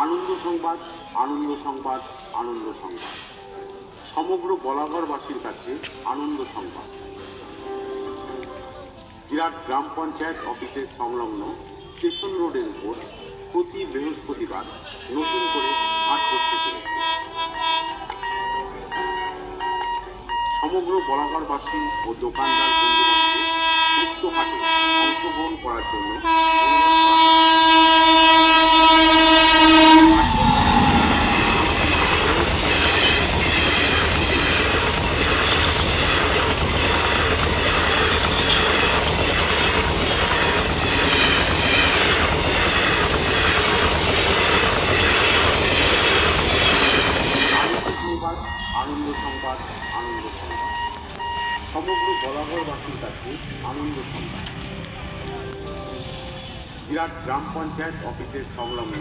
আনন্দ সংবাদ, আনন্দ সংবাদ, আনন্দ সংবাদ। সমগ্র বলাগড়বাসীর কাছে আনন্দ সংবাদ। বিরাট গ্রাম পঞ্চায়েত অফিসের সংলগ্ন স্টেশন রোডের উপর প্রতি বৃহস্পতিবার নতুন করে হাট বসতে চলেছে। সমগ্র বলাগড়বাসী ও দোকানদার বন্ধুবান্ধব উক্ত হাটে অংশগ্রহণ করার জন্য আনন্দ সংবাদ, আনন্দ সংবাদ। সমগ্র বলাগড়বাসীর কাছে আনন্দ সংবাদ। বিরাট গ্রাম পঞ্চায়েত অফিসের সংলগ্ন